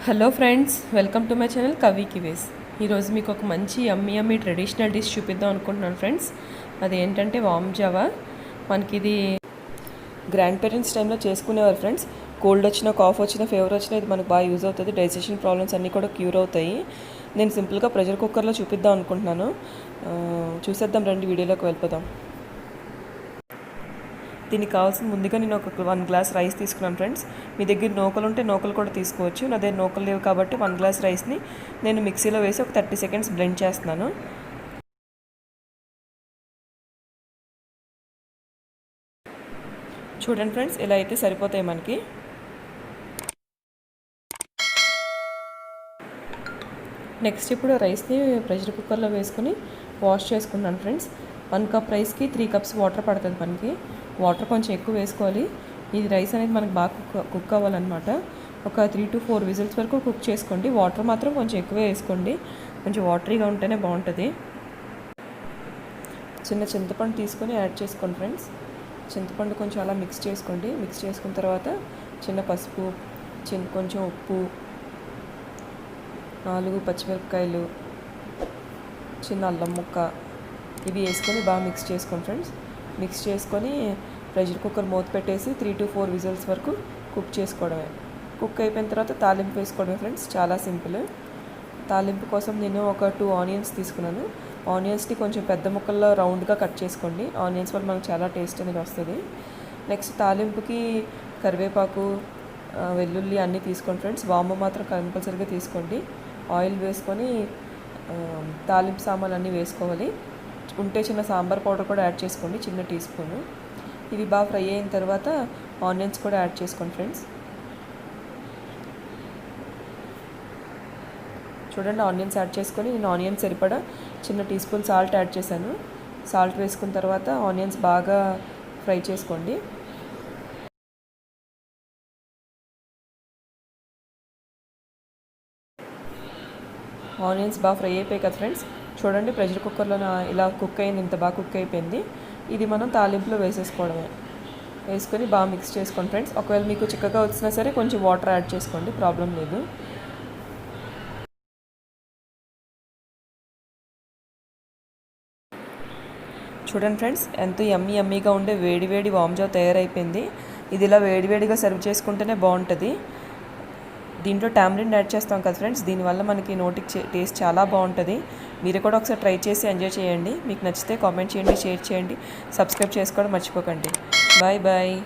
Hello friends, welcome to my channel కవి కివేస్. ఈరోజు మీకు ఒక మంచి యమ్మీ ట్రెడిషనల్ డిష్ చూపిద్దాం అనుకుంటున్నాను ఫ్రెండ్స్. అది ఏంటంటే వామ్ జావా. మనకి ఇది గ్రాండ్ పేరెంట్స్ టైంలో చేసుకునేవారు ఫ్రెండ్స్. కోల్డ్ వచ్చినా, కాఫ్ వచ్చినా, ఫీవర్ వచ్చినా ఇది మనకు బాగా యూజ్ అవుతుంది. డైజెషన్ ప్రాబ్లమ్స్ అన్నీ కూడా క్యూర్ అవుతాయి. నేను సింపుల్గా ప్రెషర్ కుక్కర్లో చూపిద్దాం అనుకుంటున్నాను. చూసేద్దాం రండి, వీడియోలోకి వెళ్ళిపోదాం. దీనికి కావాల్సిన ముందుగా నేను ఒక 1 గ్లాస్ రైస్ తీసుకున్నాను ఫ్రెండ్స్. మీ దగ్గర నూకలు ఉంటే నూకలు కూడా తీసుకోవచ్చు. నా దగ్గర నూకలు లేవు కాబట్టి 1 గ్లాస్ రైస్ని నేను మిక్సీలో వేసి ఒక 30 సెకండ్స్ బ్లెండ్ చేస్తున్నాను. చూడండి ఫ్రెండ్స్, ఇలా అయితే సరిపోతాయి మనకి. నెక్స్ట్ ఇప్పుడు రైస్ని ప్రెషర్ కుక్కర్లో వేసుకొని వాష్ చేసుకున్నాను ఫ్రెండ్స్. 1 కప్ రైస్కి 3 కప్స్ వాటర్ పడుతుంది మనకి. వాటర్ కొంచెం ఎక్కువ వేసుకోవాలి. ఇది రైస్ అనేది మనకు బాగా కుక్ అవ్వాలన్నమాట. ఒక 3 to 4 విజిల్స్ వరకు కుక్ చేసుకోండి. వాటర్ మాత్రం కొంచెం ఎక్కువే వేసుకోండి, కొంచెం వాటరీగా ఉంటేనే బాగుంటుంది. చిన్న చింతపండు తీసుకొని యాడ్ చేసుకోండి ఫ్రెండ్స్. చింతపండు కొంచెం అలా మిక్స్ చేసుకోండి. మిక్స్ చేసుకున్న తర్వాత చిన్న పసుపు, కొంచెం ఉప్పు, 4 పచ్చిమిరపకాయలు, చిన్న అల్లం ముక్క ఇవి వేసుకొని బాగా మిక్స్ చేసుకోండి ఫ్రెండ్స్. మిక్స్ చేసుకొని ప్రెషర్ కుక్కర్ మూత పెట్టేసి 3 to 4 విజిల్స్ వరకు కుక్ చేసుకోవడమే. కుక్ అయిపోయిన తర్వాత తాలింపు వేసుకోవడమే ఫ్రెండ్స్. చాలా సింపుల్. తాలింపు కోసం నేను ఒక 2 ఆనియన్స్ తీసుకున్నాను. ఆనియన్స్ని కొంచెం పెద్ద ముక్కల్లో రౌండ్గా కట్ చేసుకోండి. ఆనియన్స్ వల్ల మనకు చాలా టేస్ట్ అనేది వస్తుంది. నెక్స్ట్ తాలింపుకి కరివేపాకు, వెల్లుల్లి అన్నీ తీసుకోండి ఫ్రెండ్స్. వాము మాత్రం కంపల్సరీగా తీసుకోండి. ఆయిల్ వేసుకొని తాలింపు సామాన్లు అన్నీ వేసుకోవాలి. ఉంటే చిన్న సాంబార్ పౌడర్ కూడా యాడ్ చేసుకోండి, చిన్న టీ స్పూను. ఇవి బాగా ఫ్రై అయిన తర్వాత ఆనియన్స్ కూడా యాడ్ చేసుకోండి ఫ్రెండ్స్. చూడండి, ఆనియన్స్ యాడ్ చేసుకొని నేను ఆనియన్స్ సరిపడా చిన్న టీ స్పూన్ సాల్ట్ యాడ్ చేశాను. సాల్ట్ వేసుకున్న తర్వాత ఆనియన్స్ బాగా ఫ్రై చేసుకోండి. ఆనియన్స్ బాగా ఫ్రై అయిపోయాయి కదా ఫ్రెండ్స్. చూడండి, ప్రెషర్ కుక్కర్లో ఇలా కుక్ అయింది, ఇంత బాగా కుక్ అయిపోయింది. ఇది మనం తాలింపులో వేసేసుకోవడమే. వేసుకొని బాగా మిక్స్ చేసుకోండి ఫ్రెండ్స్. ఒకవేళ మీకు చిక్కగా వచ్చినా సరే కొంచెం వాటర్ యాడ్ చేసుకోండి, ప్రాబ్లం లేదు. చూడండి ఫ్రెండ్స్, ఎంతో యమ్మీగా ఉండే వేడి వామ్ జావ తయారైపోయింది. ఇది ఇలా వేడిగా సర్వ్ చేసుకుంటేనే బాగుంటుంది. దీంట్లో టామరిన్ యాడ్ చేస్తాం కదా ఫ్రెండ్స్. దీనివల్ల మనకి నోటికి టేస్ట్ చాలా బాగుంటుంది. మీరు కూడా ఒకసారి ట్రై చేసి ఎంజాయ్ చేయండి. మీకు నచ్చితే కామెంట్ చేయండి, షేర్ చేయండి, సబ్స్క్రైబ్ చేసుకోవడం మర్చిపోకండి. బాయ్.